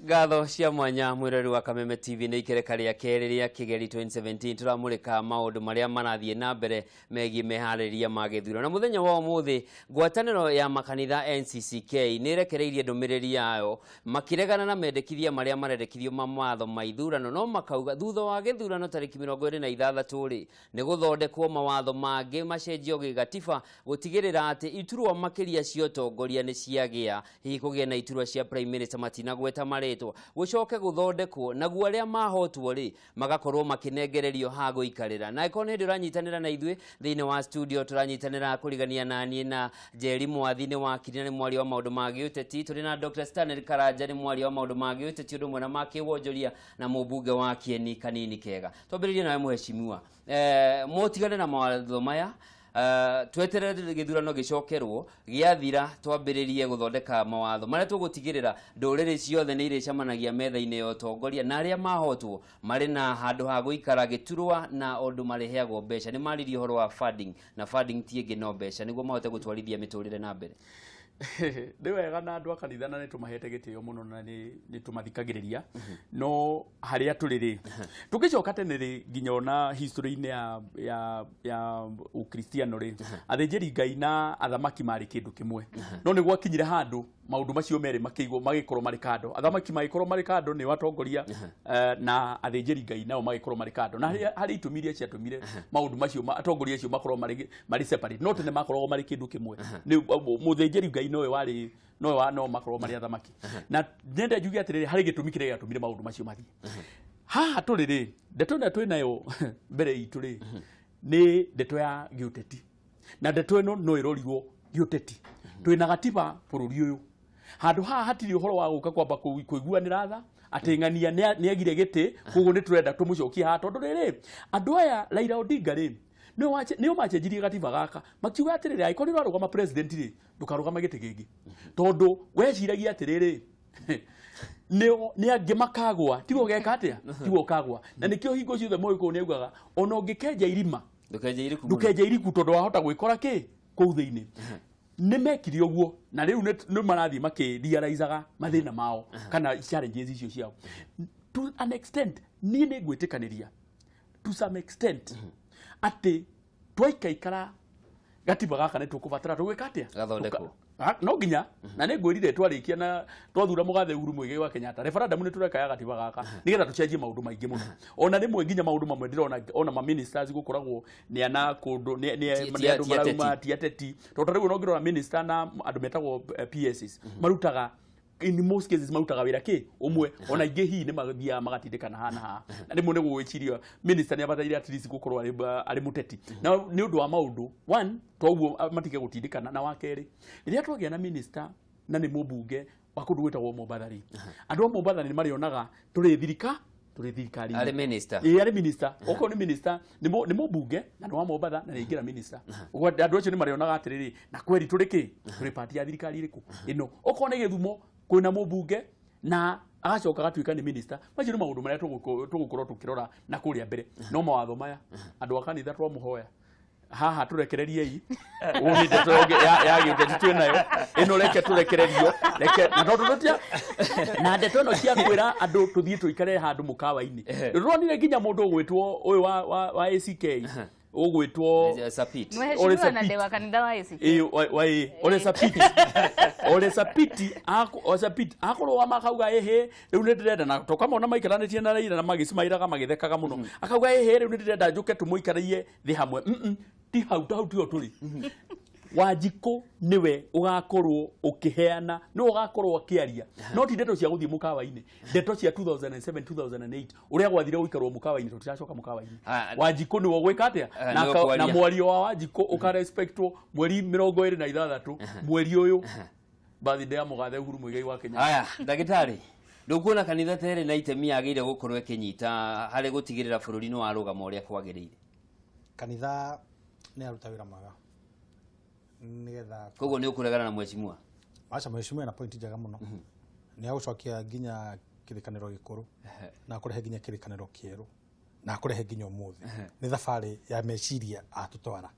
Ngatho cia mwanya mwirori wa Kameme TV ni ikereka ria keri ria Kigeri 2017 turamurika maundu maria marathie na mbere megi meharĩrĩria ma githurano. Na muthenya wa umuthi ngwatanĩro ya makanitha NCCK ni rekereirie ndumiriri yayo makiregana na mendekithia maria marendekithio mawatho ma ithurano, no makauga thutha wa githurano tariki 26 ri ni guthondekwo mawatho mangi macenjio gigatiba gutigirira ati iturwa makiria cio tongoria ni ciagia hihi kugia na iturwa cia prime minister matina gweta maretwo gucoke guthondekwo naguo aria mahotwo ri magakorwo makinengererio ha guikarira. Na iko ni nduranyitanira na ithwe thiine wa studio turanyitanira kurigania nani na Jeri Mwathi ni wakiri ni mwari wa maundu ma giuteti, turi na Dr. Stanley Karanja ni mwari wa maundu ma giuteti undu mwana make wonjoria na mubunge wa Kieni Kanini Kega. Twambiririe nawe muheshimiwa mutigane na mawatho maya tweterere githurano gicokerwo giathira twambiririe guthondeka mawatho maria tugutigirira nduriri ciothe ni iricamanagia metha-ini ya utongoria na aria mahotwo mari na handu ha guikara giturwa na undu mariheagwo mbeca. Ni maririe horo wa funding na funding tienge no mbeca niguo mahote gutwarithia miturire na mbere. Ndi wega na andu akanitha na nitumahete gitio muno na ni tumathikagiriria no haria turiri tugicoka tene ri nginya ona history-ini ya ukristiano ri athinjiri Ngai na athamaki mari kindu kimwe no ni gwakinyire handu maundu macio mere makiigwo magikorwo mari kando. Athamaki magikorwo mari kando ni watongoria na athinjiri Ngai nao magikorwo mari kando, na hari itumiria cia tumire maundu macio atongoria acio makorwo mari separate, no tene makorwo mari kindu kimwe. Ni muthinjiri Ngai no makorwo mari athamaki na nende njugi atiriri hari gitumi kire gatumire maundu macio mathie haha turiri ndeto na twinayo mbere itu ri ni ndeto ya giuteti, na ndeto ino no irorirwo giuteti. Twina gatiba bururi uyu handu haha hatiri uhoro wa guka kwamba kuiguanira tha ateng'ania ni agire giti kugo ni turenda tumucokia ha tondu riri andu aya Raila Odinga ri niyo machenjirie gatiba gaka makiuga atiriri aikoni rwarugama president ri ndukarugama giti gingi tondu weciragia atiriri ni angi makagwa tigo geka atia tigo kagwa na nikio hingo ciothe moiko ni augaga ona ungikenja irima ndukenja iriku tondu wahota gwikora ki kuu thiini ni mekiri oguo na riu ni marathi makirealizaga mathina mao kana challenges icio ciao to an extent ni ngwitikaniria to some extent ati twaikaikara gatiba gaka ni tukubatara tugwika atia gathondekwo no nginya na ni ngwirire twarikia na twathura mugathe Uhuru Muigai wa Kenyatta referendum ni tureka ya gatiba gaka nigetha tucenjie maundu maingi muno ona rimwe nginya maundu mamwe ndirona ona ma ministers gukoragwo ni ana kundu ni andu marauma tiateti tondu riu no ngirora minister na andu metagwo PSs marutaga in most cases marutaga wira ki umwe ona ingi hi ni magathia magatindikana hana ha na rimwe ni gwicirio minister ni abathaire at least gukorwo ari muteti na ni undu wa maundu one twaguo matige gutindikana na wakeri iria twagia na minister na ni mubunge wa kundu gwitagwo Mombathari andu a Mombathari ni marionaga turi thirikari ari minister ari minister oko ni minister ni mubunge na wa Mombatha na ingira minister ugo andu acio ni marionaga atiriri na kweri turi party ya thirikari iriku ino oko ni githumo kwina mubunge na agacoka gatuika ni minister macio ni maundu maria tugukorwo tukirora na kuria mbere no mawatho maya andu akanitha twamuhoya haha turekereriei uni ndeto ya giuteti twinayo ino reke turekererio reke na tondu tutia na ndeto no cia kwira andu tuthie tuikare handu mukawa-ini ronire nginya mundu ugwitwo uyu wa ACK ugwitwo Sapit mheshimiwa na ndewa kanitha wa ACK ole Sapiti akorwo wa makauga ehe riu ni ndirenda na tokamona maikaranitie na Raila na magicimairaga magithekaga muno akauga ehe riu ni ndirenda njuke tumuikararie thi hamwe ti hau tio turi Wanjiko niwe ugakorwo ukiheana no ugakorwo akiaria no ti ndeto cia guthie mukawa-ini ndeto cia 2007 2008 uria gwathire guikarwo mukawa-ini tutiracoka mukawa-ini Wanjiko niwe gwika atia na mwario wa Wanjiko ukarespectwo mweri 26 mweri uyu birthday ya mugathe Uhuru Muigai wa Kenya. Aya ndagitari ndukuona kanitha tere na itemi agire gukorwo kinyita hari gutigirira bururi ni warugama uria kwagirire kanitha ni aruta wira mwaga nigetha kogo ni ukuregana na mheshimiwa acha mheshimiwa na point jaga muno ni agucokia nginya kirikaniro gikuru na kurehe nginya kirikaniro kieru na kurehe nginya umuthi ni thabari ya meciria atutwara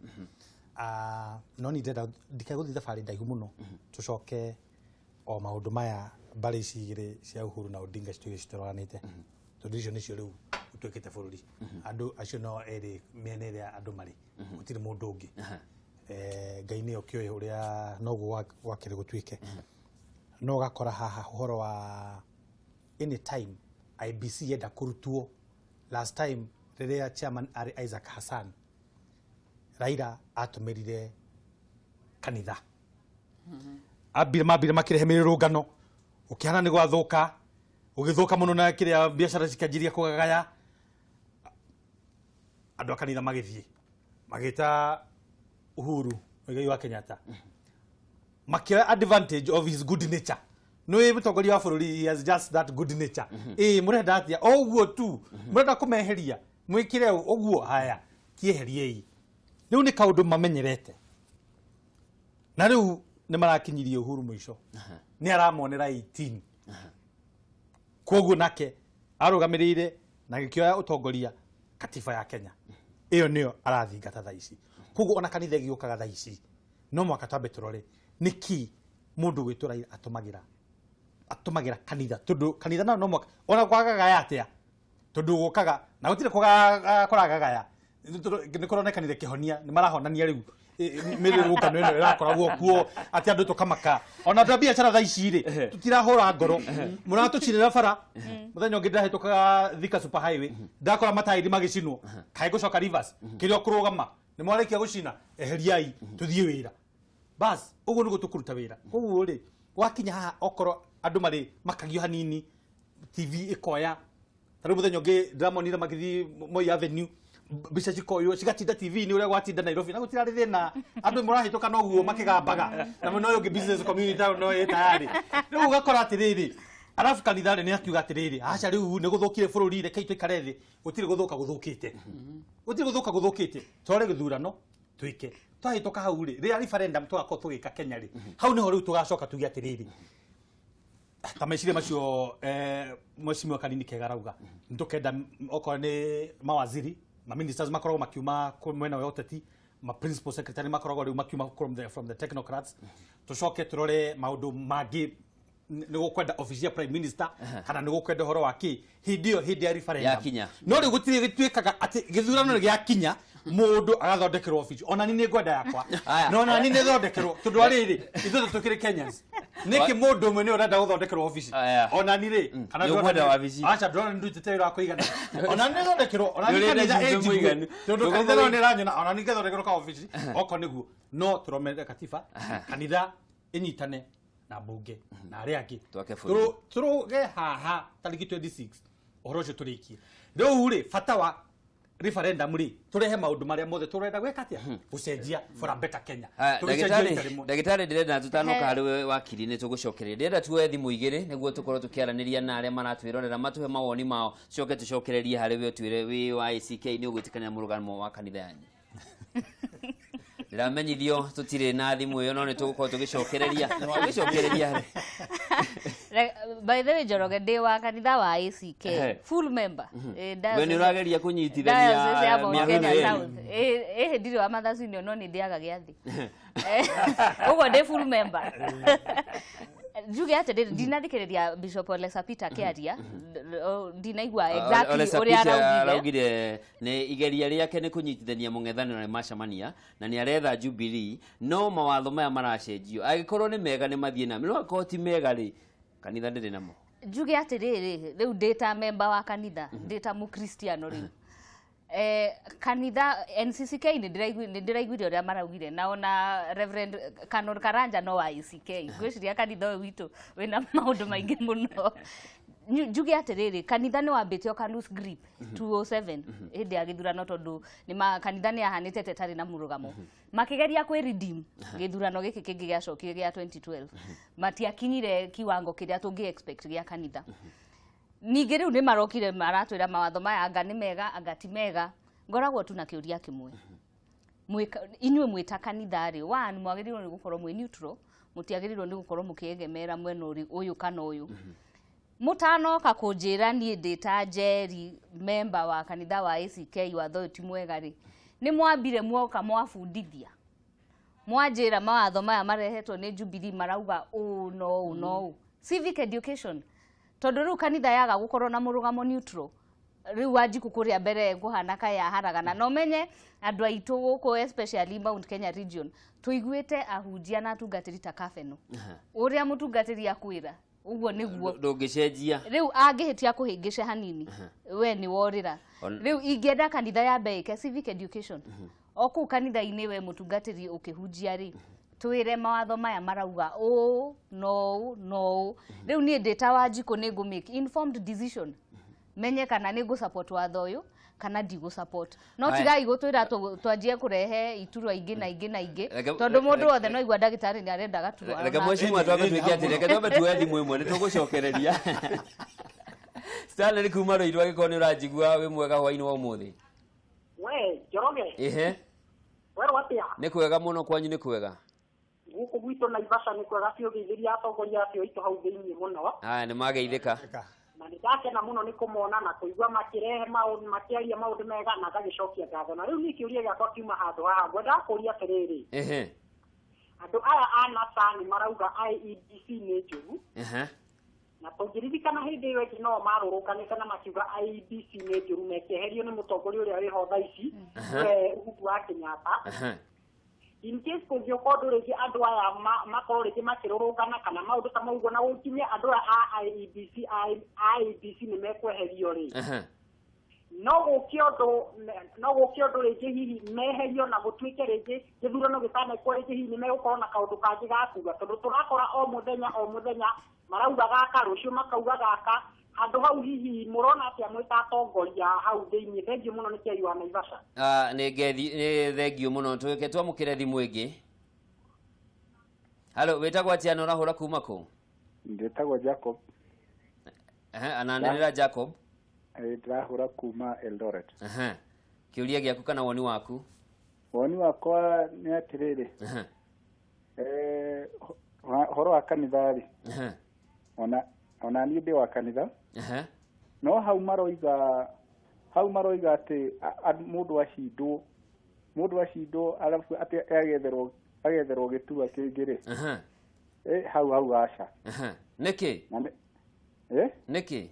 no ni ndenda ndikaguthi thabari ndaihu muno tucoke o maundu maya mbari ici igĩrĩ cia Uhuru na Odinga citwaranĩte tondũ icio nĩcio rĩu ũtuĩkĩte bũrũri andũ acio no erĩ mĩena ĩrĩa andũ marĩ gũtirĩ mũndũ ũngĩ Ngai nĩyo kĩoĩ ũrĩa noguo gwakĩrĩ gũtuĩke no ũgakora haha ũhoro wa anytime IBC yenda kũrutwo last time rĩrĩa chairman arĩ Isaac Hassan Raila atũmĩrire kanitha mambire makĩrehe mĩrũrũngano ũkĩhana nĩ gwathũka ũgĩthũka mũno na kĩrĩa biacara cikanjiria kũgagaya andũ a kanitha magĩthiĩ magĩta Uhuru Muigai wa Kenyatta makĩoya advantage of his good nature no mũtongoria wa bũrũri he has just that good nature mũrenda atĩa ũguo tu mũrenda kũmeheria mwĩkire ũguo haya kieheriei rĩu nĩ kaũndũ mamenyerete na rĩu nĩ marakinyirie Uhuru mũico nĩ aramonera 18 koguo nake arũgamĩrĩire na gĩkĩoya ũtongoria katiba ya Kenya ĩyo nĩyo arathingata thaa ici koguo ona kanitha gĩũkaga thaa ici no mwaka twambe tũrore nĩki mũndũ gwĩtwo Raila atũmagĩra kanitha tondũ kanitha no mwaka ona kwagagaya atĩa tondũ gũkaga na gũtirĩ kũragagaya nĩ kũronekanire kĩhonia nĩ marahonania rĩu mĩrũrũngano ĩno ĩrakoragwo kuo atĩ andũ tũkamaka ona ta biacara thaa ici rĩ tũtirahũra ngoro mũratũcinĩra bara mũthenya ũngĩ ndĩrahĩtũkaga Thika super highway ndakora mataĩri magĩcinwo kaĩ gũcoka Rivers kĩrĩa kũrũgama nĩ mwarĩkia gũcina eheriai tũthiĩ wĩra bas ũguo nĩguo tũkũruta wĩra koguo rĩ wakinya haha okorwo andũ marĩ makagio hanini TV ĩkoya tarĩu mũthenya ũngĩ ndĩramonire magĩthiĩ Moi Avenue mbica cikoywo cigatinda TV-inĩ ũrĩa gwatinda Nairobi na gũtirarĩ thĩna andũ mũrahĩtũka no guo makĩgambaga na mũno ũyũ ũngĩ business community no ĩtayarĩ rĩu ũgakora atĩrĩrĩ arabu kanitha nĩ akiuga atĩrĩrĩ aca rĩu nĩ gũthũkire bũrũri reke tũikare thĩ gũtirĩ gũthũka gũthũkĩte tware gĩthurano twĩke twahĩtũka hau rĩ rĩrĩa referendum tũgakorwo tũgĩka Kenya rĩ hau nĩho rĩu tũgacoka tuge atĩrĩrĩ ta meciria macio mwecimu kanini kega rauga nĩtũkenda okorwo nĩ mawaziri ma ministers makoragwo makiuma mwena wa ũteti ma principal secretary makoragwo rĩu makiuma from the technocrats tũcoke tũrore maũndũ mangĩ nĩ gũkwenda office ya prime minister kana nĩ gũkwenda horo wa kĩ hĩndĩ ya referendum no rĩu gũtirĩ gĩtuĩkaga atĩ gĩthurano nĩ gĩakinya mũndũ agathondekerwo office ona ni nĩ ngwenda yakwa no ona ni nĩ thondekerwo tondũ arĩrĩ ithuĩ tũkĩrĩ Kenyans nĩkĩ mũndũ ũmwe nĩ ũrenda gũthondekerwo office ona ni rĩ kana ngwenda wabici acha ndona ndutĩte wĩra wa kũigana ona nĩ thondekerwo ona ni kanitha ĩnjiganu tondũ kanitha no nĩ ranyona ona ni ngethondekerwo ka office oko nĩguo no tũromere katiba kanitha ĩnyitane na mbunge na arĩa angĩ tũrũge haha tarĩki 26 ũhoro ũcio tũrĩkie rĩu rĩ bata wa referendum rĩ tũrehe maũndũ marĩa mothe tũrenda gwĩka atĩa gũcenjia for a better Kenya ndagĩtarĩ ndĩrenda tũtanoka harĩ wakiri nĩ tũgũcokereria ndĩrenda tuoe thimũ igĩrĩ nĩguo tũkorwo tũkĩaranĩria na arĩa maratwĩrorera matũhe mawoni mao coke tũcokererie harĩ we twĩre wĩ wa ICK nĩ ũgwĩtĩkania mũrũgamo wa kanitha yanyu ndĩramenyithio tũtirĩ na thimũ ĩyo no nĩ tũgũkorwo tũgĩcokereria by the way Njoroge ndĩ wa kanitha wa ACK full member we nĩ ũrageria kũnyitithania ndirĩ wa mathacinio no nĩ ndĩaga gĩathĩ ũguo ndĩ full member njuge atĩrĩrĩ ndinathikĩrĩria Bishop Ole Sapita akĩaria ndinaigua exactly ũrĩa araugire nĩ igeria rĩake nĩ kũnyitithania mũng'ethanĩro na macamania na nĩ aretha Jubilee no mawatho maya maracenjio agĩkorwo nĩ mega nĩ mathiĩ na no akorwo ti mega rĩ kanitha ndĩrĩ namo njuge atĩrĩrĩ rĩu ndĩta member wa kanitha ndĩta mũkristiano rĩu kanitha NCCK nĩ ndĩraiguire ũrĩa maraugire na ona Reverend Canon Karanja no wa ICK gwĩciria kanitha ũyũ witũ wĩna maũndũ maingĩ mũno njuge atĩrĩrĩ kanitha nĩ wambĩte ũka loose grip 207 hĩndĩ ya gĩthurano tondũ kanitha nĩ yahanĩte tetarĩ na mũrũgamo makĩgeria kwĩ redeem gĩthurano gĩkĩ kĩngĩ gĩacokire gĩa 2012 matiakinyire kiwango kĩrĩa tũngĩ expect gĩa kanitha ningĩ rĩu nĩ marokire maratwĩra mawatho maya anga nĩ mega anga ti mega ngoragwo tu na kĩũria kĩmwe inyuĩ mwĩta kanitha rĩ one mwagĩrĩirwo nĩ gũkorwo mwĩ neutral mũtiagĩrĩirwo nĩ gũkorwo mũkĩegemera mwena ũyũ kana ũyũ mũtanoka kũnjĩra niĩ ndĩta Njeri member wa kanitha wa ACK watho ti mwega rĩ nĩ mwambire mwoka mwabundithia mwanjĩra mawatho maya marehetwo nĩ Jubilee marauga no civic education tondu riu kanitha yaga gukorwo na murugamo neutral riu Wanjiku kuria mbere nguhana kaya haragana no menye andu aitu guku especially Mount Kenya region tuiguite ahunjia na atungatiri ta Kafeno uria mutungatiri akwira uguo niguo ndungicenjia riu angihitia kuhingice hanini we ni worira riu ingienda kanitha ya mbeke civic education oku kanitha-ini we mutungatiri ukihunjia ri twire mawatho maya marauga no riu ni ndita Wanjiku ni go make informed decision menye kana ni go support watho uyu kana ndigo support no tigai gutwira twanjie kurehe iturwa ingi na ingi tondu mundu wothe no igwa ndagitari ni arenda gaturwa reke mwecimu atwambe twike ati reke twambe tuwe thimu imwe ni tugucokereria Stanley kuma Roirwa gikoni urajigua wi mwega hwaini wa umuthi we Njoroge wewe watia ni kwega muno kwanyu ni kwega guku gwito na Ivasha ni kwega cio githiria atongoria acio itu hau thiini muno aya ni mageithika na ndakena muno ni kumona na kuigwa makirehe maundu makiaria maundu mega na gagicokia ngatho na riu ni kiuria giakwa kiuma handu haha ngwenda kuria atiriri andu aya anasa ni marauga IEBC ni njuru na tungiririkana hindi iyo ĩngĩ no marũrũkanĩte na makiuga IEBC ni njuru mekieherio ni mutongoria uria wiho thaa ici Uhuru wa Kenyatta in case kungioka undu ringi andu aya makorwo ringi makirurungana kana maundu ta mauguo na gukinyia andu a IEBC ni mekweherio ri no gukia undu ringi hihi meherio na gutuike ringi githurano gitanekwo ringi hihi ni megukorwo na kaundu kangi gakuga tondu turakora o muthenya marauga gaka rucio makauga gaka andu hau hihi murona atia mwita atongoria hau thiini thengio muno ni Keri wa Naivasha ni thengio muno twike twamukire thimu ingi halo wetagwo atia na urahura kuma ku ndetagwo Jacob ananirira Jacob ndĩrahũra kuma Eldoret kiuria giaku kana woni waku woni wakwa ni atiriri horo wa kanitha ri ona ni ndi wa kanitha no hau maroiga ati mundu acindwo alafu ati agetherwo gitua kingi ri hau aca niki niki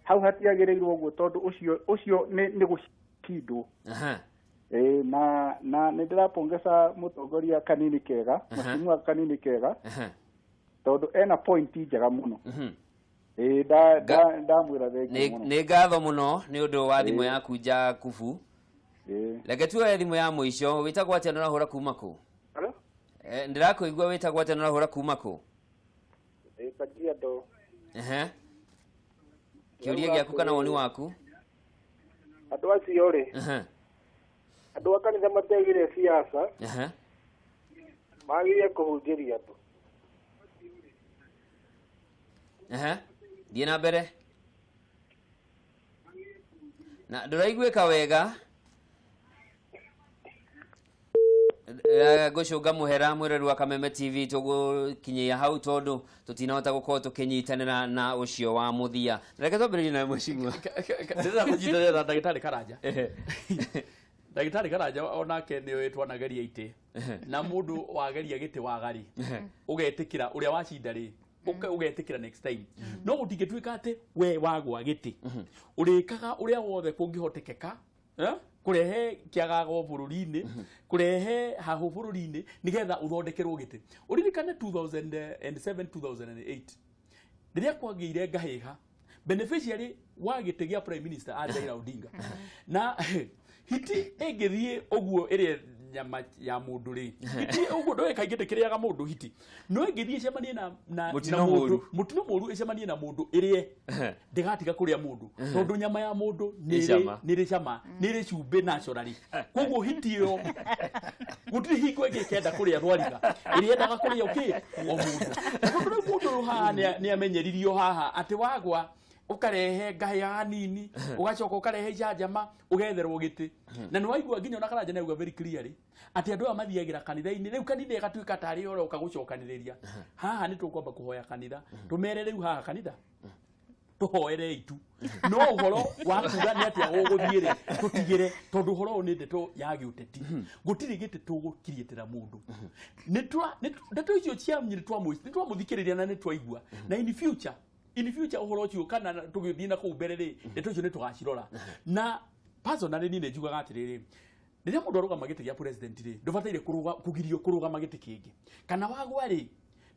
hau hatiagĩrĩirwo ũguo tondu ucio ni gucindwo na nĩ ndĩrapongeza mutongoria kanini kega mheshimiwa kanini kega tondu ena point njega muno ndamwĩra thengio muno nĩ ngatho muno nĩ ũndũ wa thimũ yaku Jakubu reke tuoye thimũ ya mũico wĩtagwo atĩa na ũrahũra kuma kũ ndĩrakũigua wĩtagwo atĩa na ũrahũra kuma kũ Kajiado kiuria giaku kana woni waku andu acio ri andu akanitha mategire siasa magire kuhunjiria tu thiĩ na mbere na ndũraiguĩka wega ngũcũnga mũhera mwĩrori wa Kameme TV tũgũkinyia hau tondu tutinahota gukorwo tukinyitanĩra na ũcio wa mũthia reke twambĩrĩrie na mwĩcimwa ndĩrenda kũnyitanĩra na ndagĩtarĩ Karanja ndagĩtarĩ Karanja onake nĩ twanageria itĩ na mũndũ wageria gĩtĩ wa gari ũgetĩkĩra ũrĩa wacinda rĩ ugetikira next time no gutingituika ati we wagwa giti urikaga uria wothe kungihotekeka kurehe kiagago bururi-ini kurehe hahu bururi-ini nigetha uthondekerwo giti uririkane 2007 2008 riria kwagĩire ngahiha beneficiary wa giti gia prime minister Raila Odinga na hiti engithie uguo iria nyama ya mundu ri hiti uguo ndoe kaingite kiriaga mundu hiti no engithie cemanie na mutino moru ecemanie na mundu irie ndigatiga kuria mundu tondu nyama ya mundu niri cama niri cumbe naturally koguo hiti yo gutiri hingo ingikenda kuria thwariga irie ndaga kuria o mundu haha ni amenyeririo haha ati wagwa ukarehe ngahia hanini ugacoka ukarehe janjama ugetherwo giti na no waigua nginya na Karanja na very clearly ati andu amathiagira kanitha-ini riu kanitha igatuika tari oro ukagucokaniriria haha ni tukwamba kuhoya kanitha tumere riu haha kanitha tuhoere itu no horo wa kuga ni atia guguthiire tutigire tondu horo ni ndeto ya giuteti gutiri gite tugukirietera mundu ndeto icio cia nyiri twa muthikiriria na ni twaigua na in future uhoro ucio kana tugithii na kuu mbere ri ndeto icio ni tugacirora na personally ni njugaga atiriri riria mundu arugama giti gia president ri ndubataire kugirio kurugama giti kingi kana wagwa ri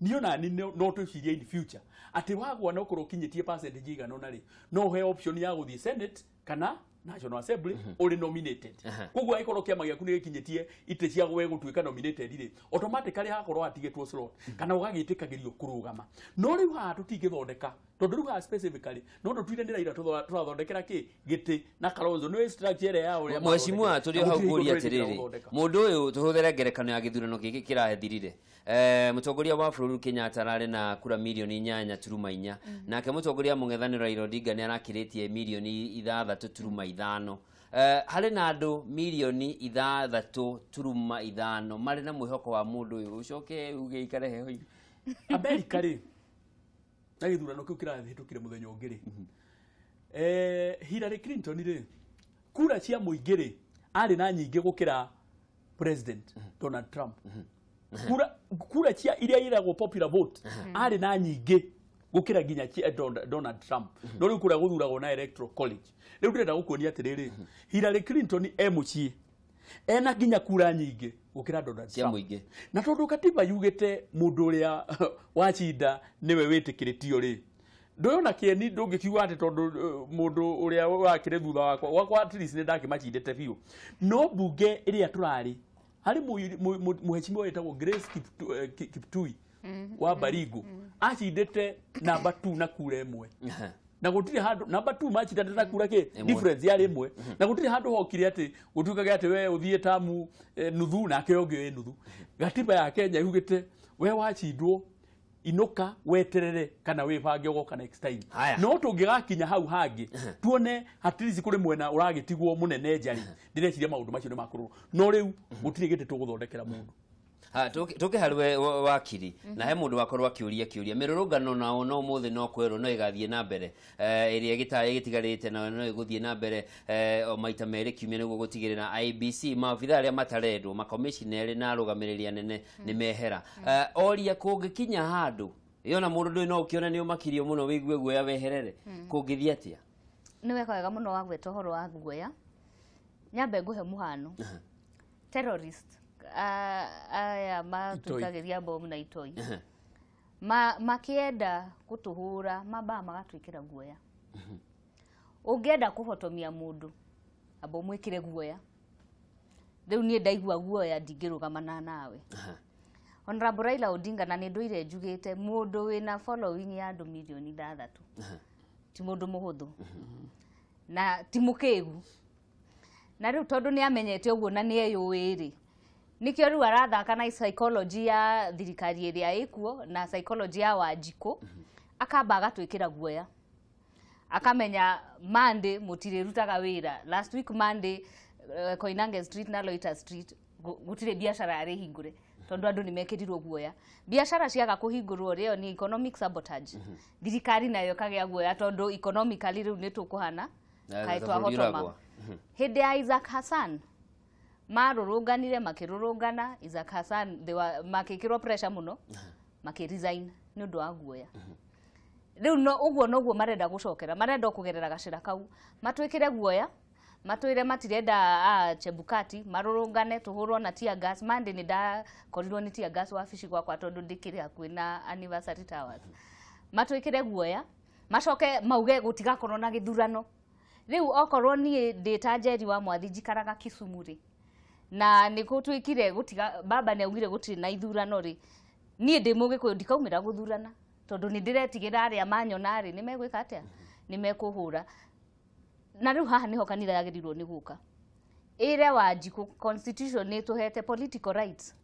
niona ni no twiciria in future ati wagwa no kurokinyitie percentage igano na ri no he option ya guthie senate kana National Assembly uri nominated kugwa ikoro kiama giaku ni gikinyitie ite cia gwe gutuika nominated ri automatically hakorwo atigetwo slot kana ugagitikagirio kurugama no riu ha tutingithondeka tondu riu ha specifically no twire ndira ira turathondekera ki giti na Kalonzo no structure ya uria mweshimwa turio hau kuria atiriri mundu uyu tuhuthere ngerekano ya githurano giki kirahethirire mutongoria wa bururi Kenyatta arari na kura milioni 8.4 nake mutongoria mung'ethaniro Raila Odinga ni arakiritie milioni 6.5 hari na andu milioni 6.5 mari na mwihoko wa mundu uyu ucoke uge ikare heho America ri na githurano kiu kirathitũkire muthenya ũngĩ ri Hillary Clinton ri kura cia mũingĩ ri ari na nyingĩ gũkĩra President Donald Trump kura cia iria iragwo popular vote ari na nyingĩ gũkĩra nginya cia Donald Trump no rĩu kura gũthuragwo na electoral college rĩu ndĩrenda gũkuonia atĩrĩrĩ Hillary Clinton mũciĩ ena nginya kura nyingĩ gũkĩra Donald Trump na tondũ katiba yugĩte mũndũ ũrĩa wacinda niwe wĩtĩkĩrĩtio rĩ ndoyona kĩeni ndũngĩkiuga atĩ tondũ mũndũ ũrĩa wakĩre thutha wakwa at least nĩ ndakĩmacindĩte biũ no mbunge ĩrĩa tũrarĩ hari muheshimiwa wetagwo Grace Kiptui wa Baringo acindĩte namba 2 na kura ĩmwe na gutire handu namba 2 macindĩte na kura ki difference yari ĩmwe na gutire handu hokire ati gutuikaga ati we uthie tamu nuthu na ke onge nuthu gatiba ya Kenya yugite we wacindwo inuka weterere kana wibange ugoka next time no tungigakinya hau hangi tuone at least kuri mwena uragitigwo munene njari ndireciria maundu macio ni makuru no riu gutire gite tuguthondekera mundu tuke harwe wakiri na he mundu wakorwa kiuria mirurungano nao no muthi no kwero no igathie na mbere iria gitigarite na no iguthie na mbere o maita meri kiumia niguo gutigirira IBC maabitha aria matarendwo makomissioneri na arugamiriria nene ni mehera oria kungikinya handu yona mundu ndui no ukiona ni umakirio muno wigue guoya weherere kungithie atia ni weka wega muno wa gweta horo wa guoya nyambe nguhe muhano terrorist aya matukageria bomu na itoi makienda kutuhura maba magatwikira guoya ungienda kuhotomia mundu abo mwikire guoya riu nie ndaigua guoya ndingĩrũgamana nawe Honorable Raila Odinga na ninduire njugite mundu wina following ya andu milioni 6 ti mundu muhuthu na ti mukigu na riu tondu ni amenyete uguo na ni eyuiri nikio riu arathaka na psychology ya thirikari iria ikuo na psychology ya Wanjiku akamba agatwikira guoya akamenya Monday mutire rutaga wira last week Monday Koinange Street na Loiter Street gutire biashara yari hingure tondu andu nimekirirwo guoya biashara ciaga kuhingurwo rio ni economic sabotage thirikari nayo kagea guoya tondu economically riu nitukuhana kaitwa hotoma hindi ya Isaac Hassan marurunganire makirurungana Isaac Hassan they were makikirwo pressure muno makiresign ni undu wa guoya riu no uguo marenda gucokera marenda kugerera gacira kau matwikire guoya matwire matirenda Chebukati marurungane tuhurwo na tear gas mande ni da korirwo ni tear gas wabici gwakwa tondu ndikire hakuhi na anniversary towers matwikire guoya macoke mauge gutigakorwo na githurano riu okorwo ni data Njeri wa Mwathi njikaraga Kisumu ri na nikutwikire gutiga baba ni augire gutiri na ithurano ri nie ndi mugikuyu ndikaumira guthurana tondu ni ndiretigira aria manyona ri nimegwika atia nimekuhura na riu haha niho kanitha yagirirwo ni guka ire Wanjiku constitution ni tuhete political rights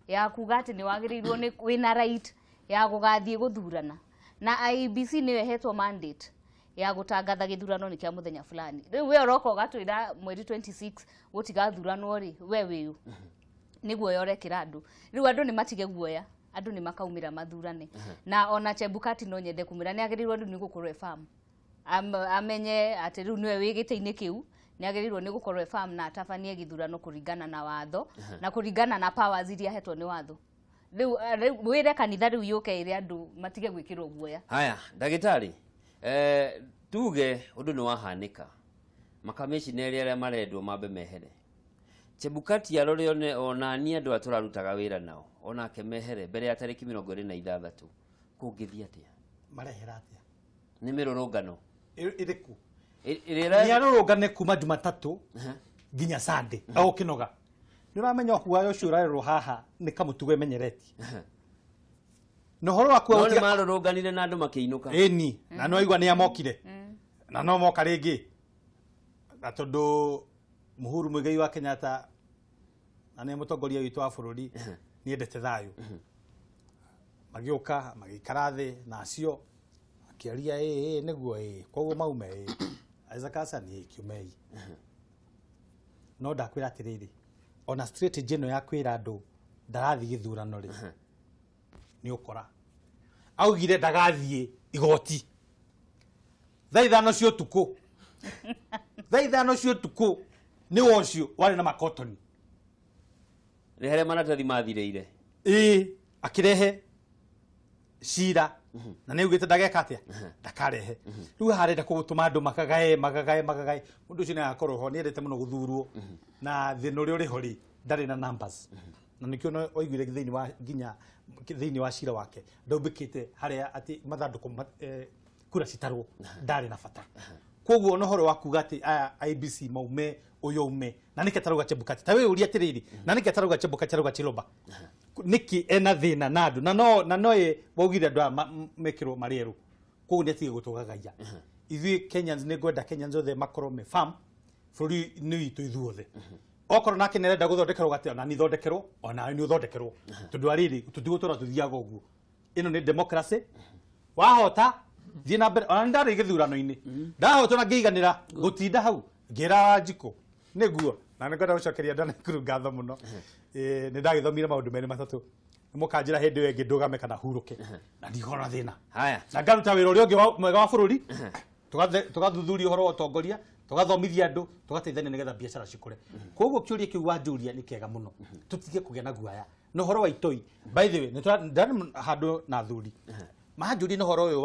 ya kuga ati ni wagirirwo ni wina right ya gugathie guthurana na IBC ni wehetwo mandate ya gutangatha githurano ni kia muthenya fulani riu we oroko gatwira mweri 26 gutiga thurano ri we wiu niguo yorekira andu riu andu ni matige guoya andu ni makaumira mathurane na ona Chebukati no nyende kumira ni agirirwo ni gukorwe farm amenye atĩ rĩu nĩwe wĩ gĩtĩ-inĩ kĩu nĩ agĩrĩirwo nĩ gũkorwo farm na atabanie gĩthurano kũringana na watho na kũringana na powers iria ahetwo nĩ watho. Rĩu wĩre kanitha rĩu yũke ĩrĩ andũ matige gwĩkĩrwo guoya. Haya, ndagĩtarĩ, tuge ũndũ nĩ wahanĩka makamĩcineri arĩa marendwo mambe mehere. Chebukati arore ona ni andũ atũrarutaga wĩra nao onake mehere mbere ya tarĩki 26 kũngĩthia atĩa marehera atĩa nĩ mĩrũrũngano ĩrĩkũ nĩ arũrũngane kuma Jumatatũ nginya Sunday agũkĩnoga. Nĩ ũramenya kuoya ũcio ũrarerwo haha nĩ kamũtugo emenyeretie no horo wakwa no nĩ marũrũnganire na andũ makĩinũka ĩni na no aigua nĩ amokire na no moka rĩngĩ na tondũ Mũhuru Mũigai wa Kenyatta na nĩ mũtongoria witũ wa bũrũri nĩ endete thayũ magĩũka magĩikara thĩ na acio akĩaria nĩguo koguo maume Isaac Hassan kiumei no ndakwĩra atĩrĩrĩ ona strategy ĩno ya kwĩra andũ ndarathiĩ gĩthurano rĩ nĩ ũkora augire ndagathiĩ igoti thaa 5 cia ũtukũ thaa 5 cia ũtukũ nĩ wocio warĩ na makotoni rehere maratathi mathirĩire akĩrehe cira na nĩ ugĩte ndageka atĩa ndakarehe rĩu harenda kũgũtũma andũ makagae mũndũ ũcio nĩ agakorwo ho nĩ endete mũno gũthurwo na thĩna ũrĩa ũrĩ ho rĩ ndarĩ na numbers na nĩkĩo oigire thĩinĩ wa cira wake ndaumbĩkĩte harĩa atĩ mathandũkũ kura citarwo ndarĩ na bata. Koguo no horo wa kuga atĩ IBC maume uyume na nĩkĩ taruga Chebukati ta we ũria atĩrĩrĩ na nĩkĩ taruga Chebukati taruga Chiloba nĩkĩ ena thĩna na andũ na no waugire andũ mekĩrwo marĩerũ koguo nĩ atige gũtũgagaia ithuĩ Kenyans nĩ ngwenda Kenyans othe makorwo me farm bũrũri nĩ witũ ithuothe okorwo nake nĩ arenda gũthondekerwo gati ona nĩ thondekerwo ona nĩ ũthondekerwo tondũ arĩrĩ tũtigũtũra tuthiaga ũguo ĩno nĩ democracy wahota thiĩ na mbere ona ndarĩ gĩthurano-inĩ ndahota na ngĩiganĩra gũtinda hau ngĩra Wanjikũ nĩguo na nĩ ngwenda gũcokeria Ndanakuru ngatho mũno nĩ ndagĩthomire maũndũ merĩ matatũ mũkanjĩra hĩndĩ ĩyo ĩngĩ ndũgame kana hurũke na ndigona thĩna haya na ngaruta wĩra ũrĩa ũngĩ mwega wa bũrũri tũgathuthuria ũhoro wa ũtongoria tũgathomithia andũ tũgateithania nĩgetha biacara cikũre koguo kĩũria kĩu wanjũria nĩ kĩega mũno tũtige kũgĩa na guaya no ũhoro wa itoi by the way nĩ handũ na thuri mahanjũria no ũhoro ũyũ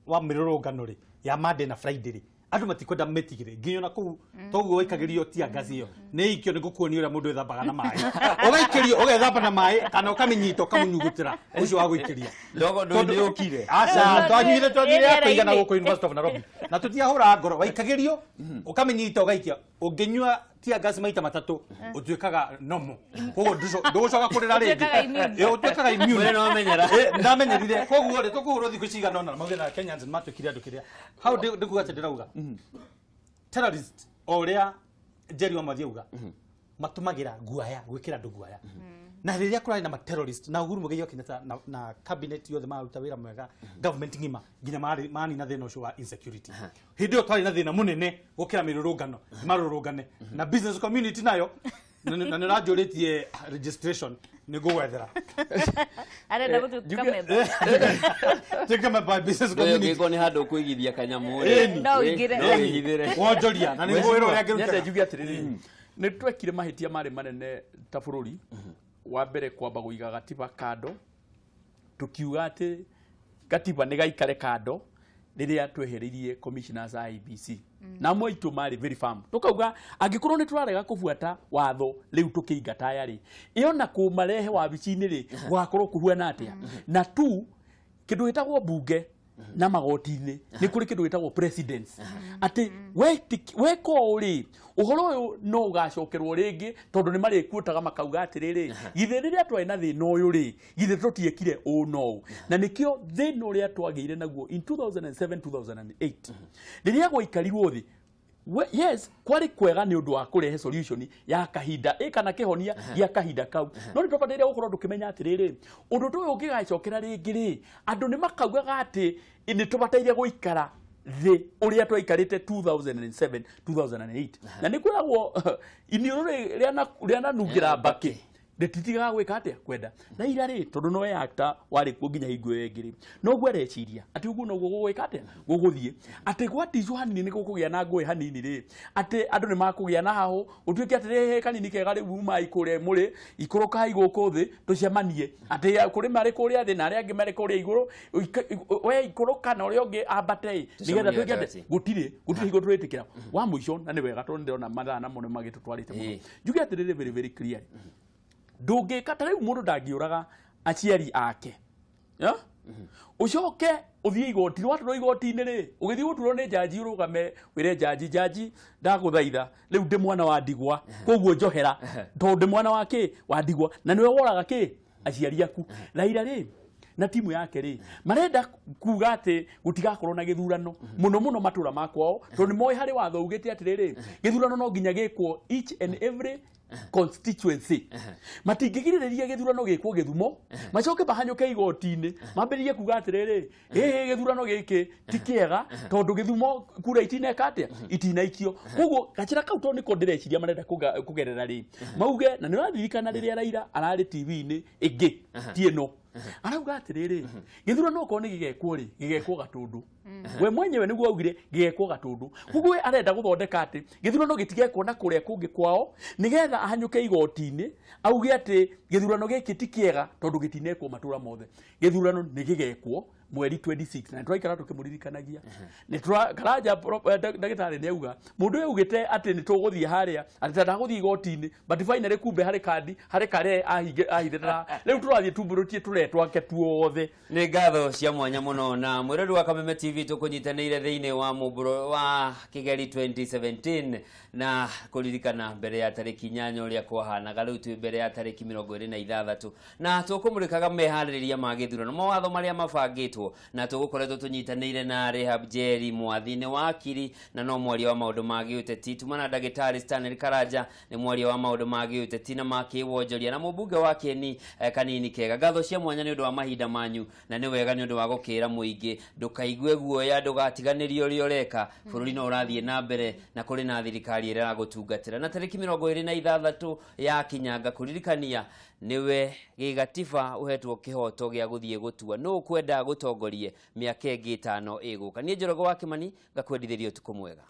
wa mĩrũrũngano rĩ ya Monday na Friday rĩ andũ matikwenda metigire nginya na kuu toguo waikagĩrio tia ngaci ĩyo nĩ ikio nĩ gũkuonia ũrĩa mũndũ ethambaga na maĩ ũgaikĩrio ũgethamba na maĩ kana ũkamĩnyita ũkamũnyugutĩra ũcio wa gũikĩria ndogo nĩ ũkire aca twanyire kũigana gũkũ University of Nairobi na tũtiahũra ngoro waikagĩrio ũkamĩnyita ũgaikia ũngĩnyua tia ngaci maita matatũ ũtuĩkaga nomo koguo ndũgũcoka kũrĩra rĩngĩ ũtuĩkaga immune no menyera ndamenyerire koguo rĩ tũkũhũrwo thikũ cigana ona mauge na Kenyans matwĩkire andũ kĩrĩa hau ndikuga atĩ ndĩrauga terrorist ũrĩa Njeri Wamathi auga matũmagĩra guaya gwĩkĩra andũ guaya na rĩrĩa kũrarĩ na terrorist na Uhuru Mũigai wa Kenyatta na cabinet yothe maruta wĩra mwega government ngima nginya manina thĩna ũcio wa insecurity hĩndĩ ĩyo twarĩ na thĩna mũnene gũkĩra mĩrũrũngano marũrũngane na business community nayo na nĩ ũranjũrĩtie registration nĩ ngũgwethera arenda gũtuĩka member tuĩke member business community gĩko nĩ handũ kũigithia kanyamũ no igire wonjoria na nĩ wĩra ũrĩa ngĩruta njuge atĩrĩrĩ nĩ twekire mahĩtia marĩ manene ta bũrũri wa mbere kwamba gũiga gatiba kando tukiuga atĩ gatiba nĩ gaikare kando rĩrĩa twehereirie commissioners a IBC na moitũ marĩ very firm tukauga angĩkorwo nĩ tũrarega kũbuata watho rĩu tũkĩingata yarĩ ĩyo na kũmarehe wabici-inĩ rĩ gũgakorwo kũhuana atĩa na tu kĩndũ gĩtagwo mbunge na magoti-inĩ nĩ kũrĩ kĩndũ gĩtagwo president atĩ weka ũrĩ ũhoro ũyũ no ũgacokerwo rĩngĩ tondũ nĩ marĩkuotaga makauga atĩrĩrĩ githĩ rĩrĩa twarĩ na thĩna ũyũ rĩ githĩ tũtiekire ũũ no ũũ na nĩkĩo thĩna ũrĩa twagĩire naguo in 2007-2008 rĩrĩa gwaikarirwo thĩ yes kwari kwega nĩ ũndũ wa kũrehe solution ya kahinda kana kĩhonia gĩa kahinda kau no nĩ tũbataire gũkorwo tũkĩmenya atĩrĩrĩ ũndũ ũyũ ũngĩgacokera rĩngĩ rĩ andũ nĩ makaugaga atĩ nĩ tũbataire gũikara thĩ ũrĩa twaikarĩte 2007-2008 na nĩ kwĩragwo iniũrũ rĩa nanungĩra mbakĩ ndetitiga gwika atia kwenda na ira ri tondu no actor wari ku nginya hingo yengiri no gwereciria ati uguo no gwika atia guguthie ati gwaticu hanini ni gukugia na ngui hanini ri ati andu ni makugia na haho utuike ati he kanini kega ri uma ikure muri ikuruka iguku thi tucemanie ati kuri mari kuria thi na ari angi mari kuria iguru we ikuruka na uri ungi ambate nigetha tuike ati gutire higo turitikira wa muico na ni wega tondu ndona mathaa na muno magitutwarite muno njuge ati riri very clear ndungika ta riu mundu ndangiuraga aciari ake ucoke uthie igoti waturo igoti-ini ri ugithie guturwo ni jaji urugame wire jaji ndaguthaitha riu ndi mwana wa ndigwa koguo njohera tondu ndi mwana wa ki wa ndigwa na niwe woraga ki aciari aku Raila ri na timu yake ri marenda kuga ati gutigakorwo na githurano muno matura makwao tondu ni moi hari watho ugite atiriri githurano no nginya gikwo each and every constituency matingigiriria githurano gikwo Githumo macoke bahanyuke igoti-ini mambiririe kuga atiriri githurano giki ti kiega tondu Githumo kura itineka atia itinaikio koguo gachira kau tondu niko ndireciria marenda kugerera ri mauge na ni rathirikana riria Raila arari TV-ini ingi tieno arauga atiriri githurano ko ni gigekwo ri gigekwo Gatundu we mwenyewe niguo augire gigekwo Gatundu koguo arenda guthondeka ati githurano gitigekwo na kuria kungi kwao nigetha ahanyuke igoti-ini auge ati githurano giki ti kiega tondu gitinekwo matura mothe githurano ni gigekwo mweri 26 na twaikara tukimuririkanagia ni Karanja ndagitari ni auga mundu augite ati ni tuguthie haria ati ndaguthie igoti-ini but finally kumbe hari kandi hari kare ahithira riu turathie tumburutie turetwake tuothe ni ngatho cia mwanya muno na mwirori wa Kameme TV tukunyitanire thiini wa muburo wa Kigeri 2017 na kuririkana mbere ya tariki 8 uria kwahanaga riu tu mbere ya tariki 26 na tukumurikaga meharĩrĩria ma gĩthurano mawatho maria mabangĩtwo na tugukoretwo tunyitanĩire na Rehab Jerry mwathini wa akiri na no mwaria wa maundu ma gĩũteti tumana ndagĩtarĩ Stanley Karanja ni mwaria wa maundu ma gĩũteti na makĩwonjoria na mũmbunge wa Kieni kanini kega ngatho cia mwanya ni undu wa mahinda manyu na ni wega ni undu wa gukira muingi ndukaigue guoya ndugatiganirio uri ureka bururi no urathie na mbere na kuri na thirikari ira agutungatira na tariki 26 ya kinyanga kuririkania niwe gigatiba uhetwo kihoto gia guthie gutua no kwenda gutongorie miaka 5 iguka ni Njoroge wa Kimani ngakwendithirio tuko mwega.